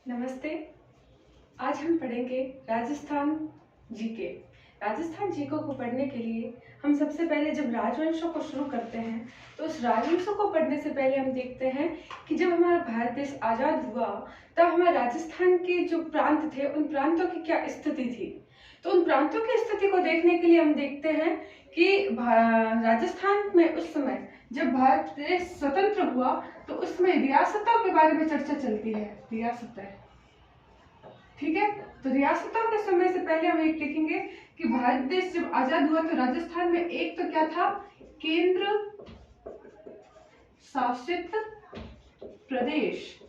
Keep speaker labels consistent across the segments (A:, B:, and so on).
A: नमस्ते। आज हम पढ़ेंगे राजस्थान जीके। राजस्थान जीके को पढ़ने के लिए हम सबसे पहले जब राजवंशों को शुरू करते हैं तो उस राजवंशों को पढ़ने से पहले हम देखते हैं कि जब हमारा भारत देश आज़ाद हुआ तब हमारे राजस्थान के जो प्रांत थे उन प्रांतों की क्या स्थिति थी। तो उन प्रांतों की स्थिति को देखने के लिए हम देखते हैं कि राजस्थान में उस समय जब भारत देश स्वतंत्र हुआ तो उसमें रियासतों के बारे में चर्चा चलती है। रियासतें, ठीक है। तो रियासतों के समय से पहले हम एक लिखेंगे कि भारत देश जब आजाद हुआ तो राजस्थान में एक तो क्या था, केंद्र शासित प्रदेश।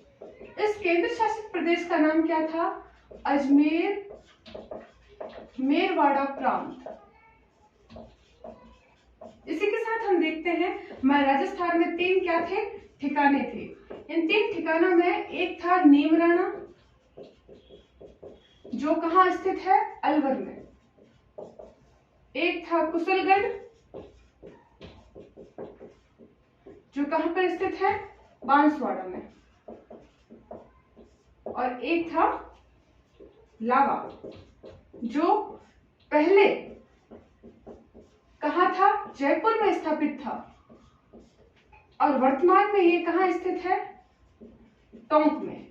A: इस केंद्र शासित प्रदेश का नाम क्या था, अजमेर मेरवाड़ा प्रांत। इसी के साथ हम देखते हैं हमारे राजस्थान में तीन क्या थे, ठिकाने थे। इन तीन ठिकानों में एक था नीमराणा जो कहाँ स्थित है, अलवर में। एक था कुशलगढ़ जो कहाँ पर स्थित है, बांसवाड़ा में। और एक था लावा जो पहले कहाँ था, जयपुर में स्थापित था और वर्तमान में ये कहाँ स्थित है, टोंक में।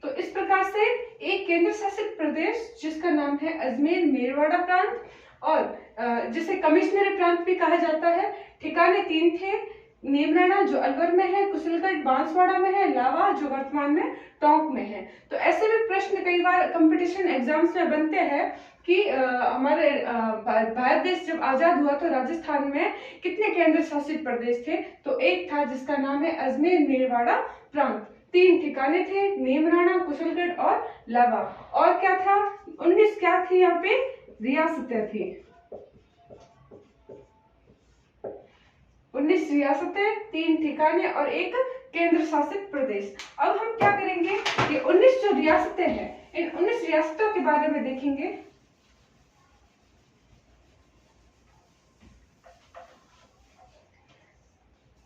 A: तो इस प्रकार से एक केंद्र शासित प्रदेश जिसका नाम है अजमेर मेरवाड़ा प्रांत और जिसे कमिश्नरी प्रांत भी कहा जाता है। ठिकाने तीन थे, नीमराणा जो अलवर में है, कुशलगढ़ बांसवाड़ा में है, लावा जो वर्तमान में टोंक में है। तो ऐसे भी प्रश्न कई बार कंपटीशन एग्जाम्स में बनते हैं कि हमारे भारत देश जब आजाद हुआ तो राजस्थान में कितने केंद्र शासित प्रदेश थे। तो एक था जिसका नाम है अजमेर मेरवाड़ा प्रांत। तीन ठिकाने थे, नीमराणा, कुशलगढ़ और लावा। और क्या था, 19 क्या थी, यहाँ पे रियासतें थी। 19 रियासतें, तीन ठिकाने और एक केंद्र शासित प्रदेश। अब हम क्या करेंगे कि 19 जो रियासतें हैं इन 19 रियासतों के बारे में देखेंगे।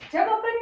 A: जब अपन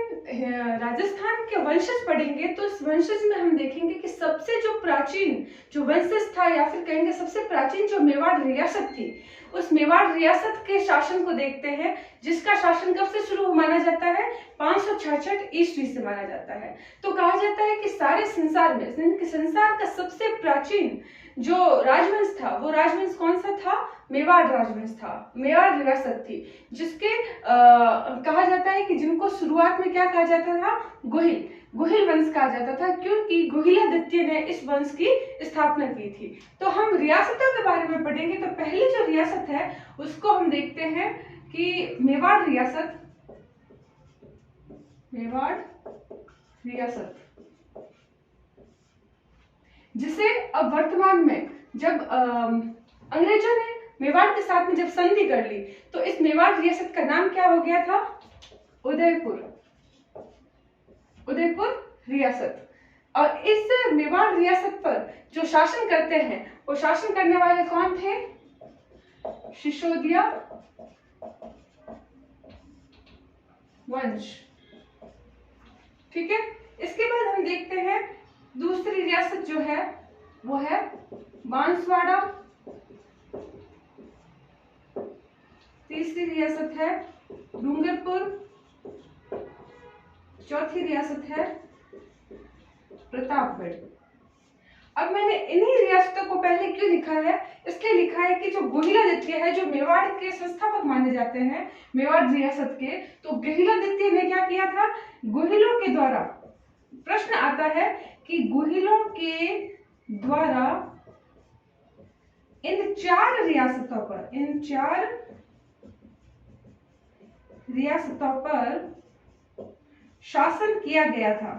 A: राजस्थान के वंशज पढ़ेंगे तो इस वंशज में हम देखेंगे कि सबसे जो प्राचीन जो वंशज था या फिर कहेंगे सबसे प्राचीन जो मेवाड़ रियासत थी, उस मेवाड़ रियासत के शासन को देखते हैं जिसका शासन कब से शुरू माना जाता है, 566 ईस्वी से माना जाता है। तो कहा जाता है कि सारे संसार में संसार का सबसे प्राचीन जो राजवंश था वो राजवंश कौन सा था, मेवाड़ राजवंश था, मेवाड़ रियासत थी। जिसके कहा जाता है कि जिनको शुरुआत में क्या कहा जाता था, गुहिल वंश कहा जाता था, क्योंकि गुहिलादित्य ने इस वंश की स्थापना की थी। तो हम रियासतों के बारे में पढ़ेंगे तो पहली जो रियासत है उसको हम देखते हैं कि मेवाड़ रियासत। मेवाड़ रियासत जिसे अब वर्तमान में जब अंग्रेजों ने मेवाड़ के साथ में जब संधि कर ली तो इस मेवाड़ रियासत का नाम क्या हो गया था, उदयपुर रियासत। और इस मेवाड़ रियासत पर जो शासन करते हैं वो शासन करने वाले कौन थे, सिसोदिया वंश, ठीक है। इसके बाद हम देखते हैं दूसरी रियासत जो है वो है बांसवाड़ा। तीसरी रियासत है डूंगरपुर। चौथी रियासत है प्रतापगढ़। अब मैंने इन्हीं रियासतों को पहले क्यों लिखा है, इसलिए लिखा है कि जो गुहिलादित्य है जो मेवाड़ के संस्थापक माने जाते हैं मेवाड़ रियासत के, तो गुहिलादित्य ने क्या किया था, गुहिलों के द्वारा प्रश्न आता है कि गुहिलों के द्वारा इन चार रियासतों पर शासन किया गया था।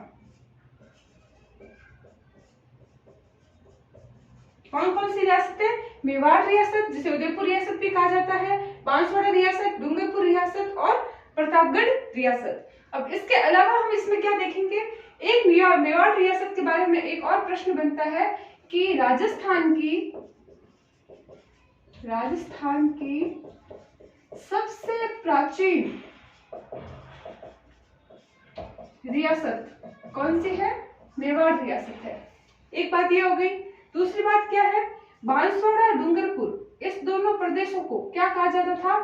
A: कौन कौन सी रियासतें, मेवाड़ रियासत जिसे उदयपुर रियासत भी कहा जाता है, बांसवाड़ा रियासत, डूंगरपुर रियासत और प्रतापगढ़ रियासत। अब इसके अलावा हम इसमें क्या देखेंगे, एक मेवाड़ रियासत के बारे में एक और प्रश्न बनता है कि राजस्थान की सबसे प्राचीन रियासत कौन सी है, मेवाड़ रियासत है। एक बात ये हो गई। दूसरी बात क्या है, बांसवाड़ा डूंगरपुर, इस दोनों प्रदेशों को क्या कहा जाता था,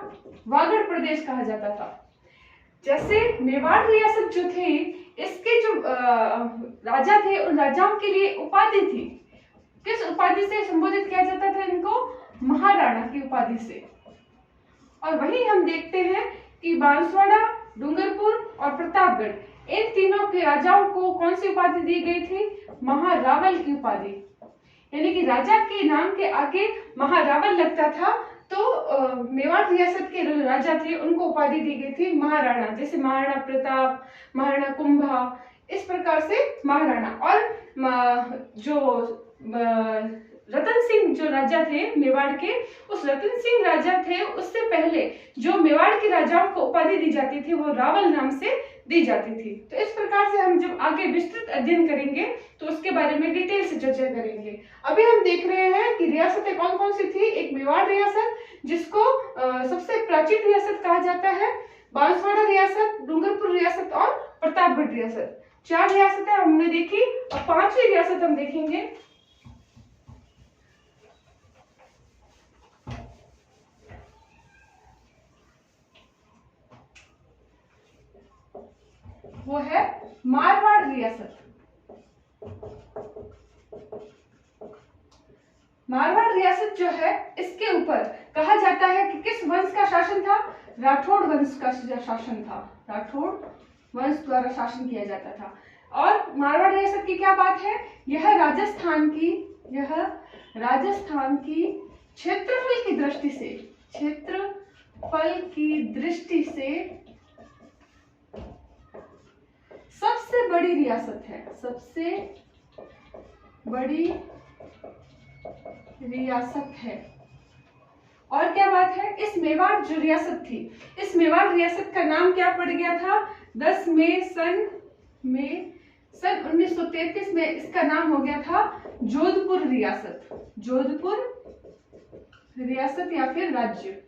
A: वागड़ प्रदेश कहा जाता था। जैसे मेवाड़ रियासत जो थी, इसके जो राजा थे, उन राजाओं के लिए उपाधि थी। किस उपाधि से संबोधित किया जाता था इनको, महाराणा की उपाधि से। और वहीं हम देखते हैं कि बांसवाड़ा, डूंगरपुर और प्रतापगढ़, इन तीनों के राजाओं को कौन सी उपाधि दी गई थी, महारावल की उपाधि। यानी कि राजा के नाम के आगे महारावल लगता था, तो मेवाड़ रियासत के राजा थे उनको उपाधि दी गई थी महाराणा। जैसे महाराणा प्रताप, महाराणा कुंभा, इस प्रकार से महाराणा। और जो रतन सिंह जो राजा थे मेवाड़ के, उस रतन सिंह राजा थे, उससे पहले जो मेवाड़ के राजाओं को उपाधि दी जाती थी वो रावल नाम से दी जाती थी। तो इस प्रकार से हम जब आगे विस्तृत अध्ययन करेंगे तो उसके बारे में डिटेल से चर्चा करेंगे। अभी हम देख रहे हैं कि रियासतें कौन कौन सी थी। एक मेवाड़ रियासत, जिसको सबसे प्राचीन रियासत कहा जाता है, बांसवाड़ा रियासत, डूंगरपुर रियासत और प्रतापगढ़ रियासत। 4 रियासतें हमने देखी। और 5वीं रियासत हम देखेंगे, वो है मारवाड़ रियासत। मारवाड़ रियासत जो है, इसके ऊपर कहा जाता है कि किस वंश का शासन था, राठौड़ वंश का शासन था। राठौड़ वंश द्वारा शासन किया जाता था। और मारवाड़ रियासत की क्या बात है, यह राजस्थान की क्षेत्रफल की दृष्टि से सबसे बड़ी रियासत है। सबसे बड़ी रियासत है। और क्या बात है, इस मेवाड़ जो रियासत थी, इस मेवाड़ रियासत का नाम क्या पड़ गया था, 10 मई सन 1933 में इसका नाम हो गया था जोधपुर रियासत। जोधपुर रियासत या फिर राज्य।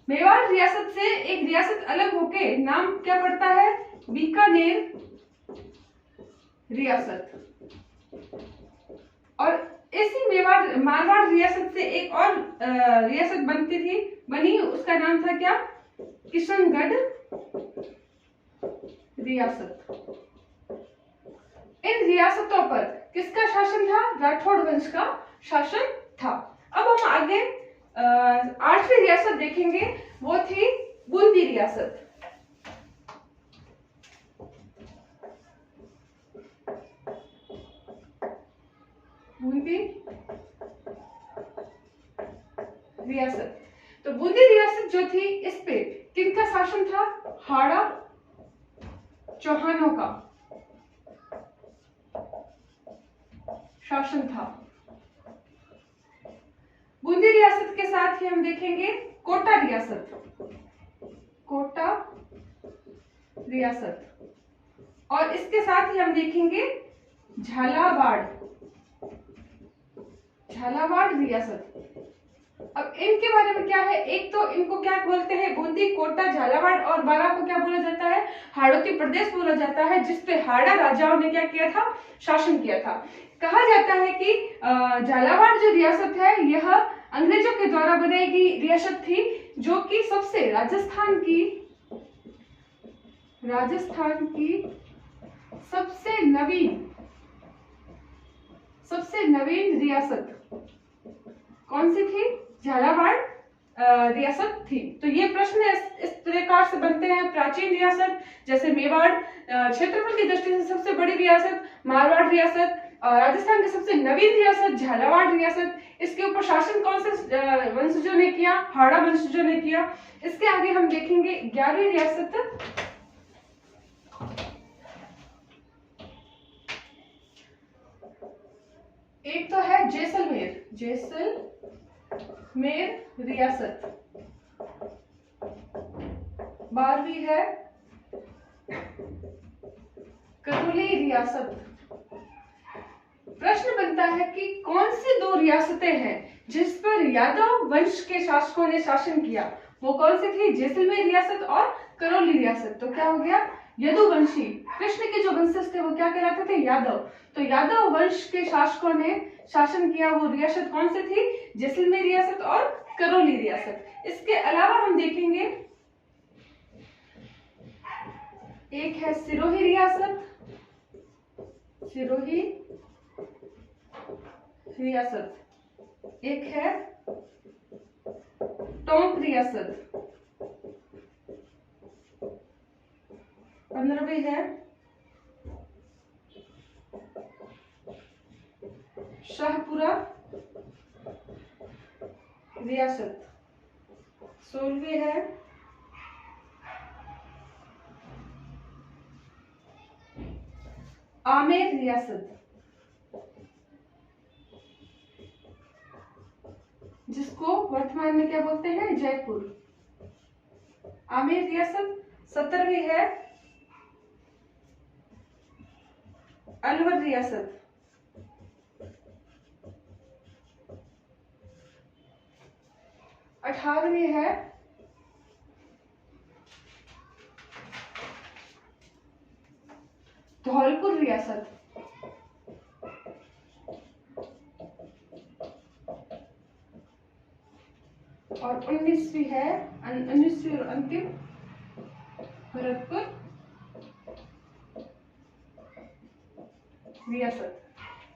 A: मेवाड़ रियासत से एक रियासत अलग होके नाम क्या पड़ता है, बीकानेर रियासत। और इसी मारवाड़ रियासत से एक और रियासत बनी, उसका नाम था क्या, किशनगढ़ रियासत। इन रियासतों पर किसका शासन था, राठौड़ वंश का शासन था। अब हम आगे 8वीं रियासत देखेंगे, वो थी बूंदी रियासत। बूंदी रियासत। तो बूंदी रियासत जो थी, इस पे किनका शासन था, हाड़ा चौहानों का शासन था। बूंदी रियासत के साथ ही हम देखेंगे कोटा रियासत। और इसके साथ ही हम देखेंगे झालावाड़ रियासत। अब इनके बारे में क्या है, एक तो इनको क्या बोलते हैं, बूंदी, कोटा, झालावाड़ और बारा को क्या बोला जाता है, हाड़ौती प्रदेश बोला जाता है, जिसपे हाड़ा राजाओं ने क्या किया था, शासन किया था। कहा जाता है कि झालावाड़ जो रियासत है, यह अंग्रेजों के द्वारा बनाई गई रियासत थी, जो कि सबसे राजस्थान की सबसे नवीन रियासत कौन सी थी, झालावाड़ रियासत थी। तो ये प्रश्न इस प्रकार से बनते हैं। प्राचीन रियासत जैसे मेवाड़, क्षेत्रफल की दृष्टि से सबसे बड़ी रियासत मारवाड़ रियासत, राजस्थान की सबसे नवीन रियासत झालावाड़ रियासत। इसके ऊपर शासन कौन से वंशजों ने किया, हाड़ा वंशजों ने किया। इसके आगे हम देखेंगे 11वीं रियासत, एक तो है जैसलमेर रियासत। 12वीं है करौली रियासत। प्रश्न बनता है कि कौन सी 2 रियासतें हैं जिस पर यादव वंश के शासकों ने शासन किया, वो कौन सी थी, जैसलमेर रियासत और करौली रियासत। तो क्या हो गया, यदुवंशी, कृष्ण के जो वंशज थे वो क्या कहलाते थे? यादव। तो यादव वंश के शासकों ने शासन किया। वो रियासत कौन सी थी? जैसलमेर रियासत और करौली रियासत। इसके अलावा हम देखेंगे एक है सिरोही रियासत, सिरोही रियासत, एक है टोंक रियासत, 15वीं है शाहपुरा रियासत, 16वीं है आमेर रियासत, जिसको वर्तमान में क्या बोलते हैं? जयपुर। आमेर रियासत। 17वीं है अलवर रियासत, 18वीं है धौलपुर रियासत, और 19वीं है 19वीं और अंतिम भरतपुर रियासत।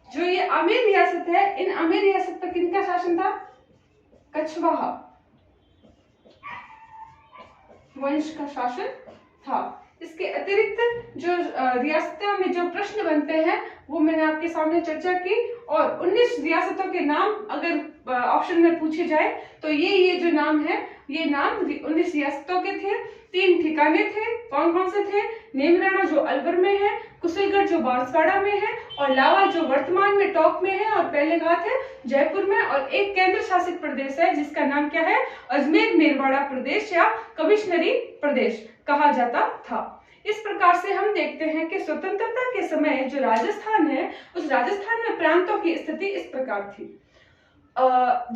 A: जो ये आमेर रियासत है, इन आमेर रियासत पर किनका शासन था? कछवाहा वंश का शासन था। इसके अतिरिक्त जो रियासतों में जो प्रश्न बनते हैं वो मैंने आपके सामने चर्चा की। और 19 रियासतों के नाम अगर ऑप्शन में पूछे जाए तो ये जो नाम है, ये नाम 19 रियासतों के थे। 3 ठिकाने थे। कौन कौन से थे? नेमराना जो अलवर में है, कुशलगढ़ जो बांसवाड़ा में है, और लावा जो वर्तमान में टोंक में है, और पहले कहा थे जयपुर में। और एक केंद्र शासित प्रदेश है जिसका नाम क्या है? अजमेर मेरवाड़ा प्रदेश या कमिश्नरी प्रदेश कहा जाता था। इस प्रकार से हम देखते हैं कि स्वतंत्रता के समय जो राजस्थान है, उस राजस्थान में प्रांतों की स्थिति इस प्रकार थी।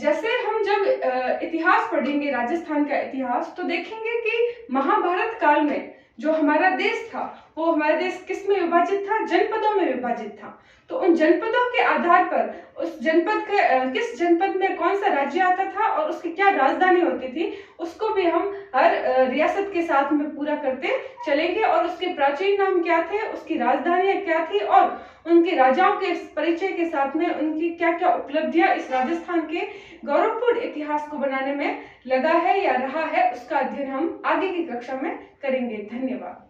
A: जैसे हम जब इतिहास पढ़ेंगे, राजस्थान का इतिहास, तो देखेंगे कि महाभारत काल में जो हमारा देश था, वो हमारा देश किस में विभाजित था? जनपदों में विभाजित था। तो उन जनपदों के आधार पर उस जनपद के किस जनपद में कौन सा राज्य आता था और उसकी क्या राजधानी होती थी, उसको भी हम हर रियासत के साथ में पूरा करते चलेंगे। और उसके प्राचीन नाम क्या थे, उसकी राजधानियां क्या थी, और उनके राजाओं के परिचय के साथ में उनकी क्या क्या उपलब्धियां इस राजस्थान के गौरवपूर्ण इतिहास को बनाने में लगा है या रहा है, उसका अध्ययन हम आगे की कक्षा में करेंगे। धन्यवाद।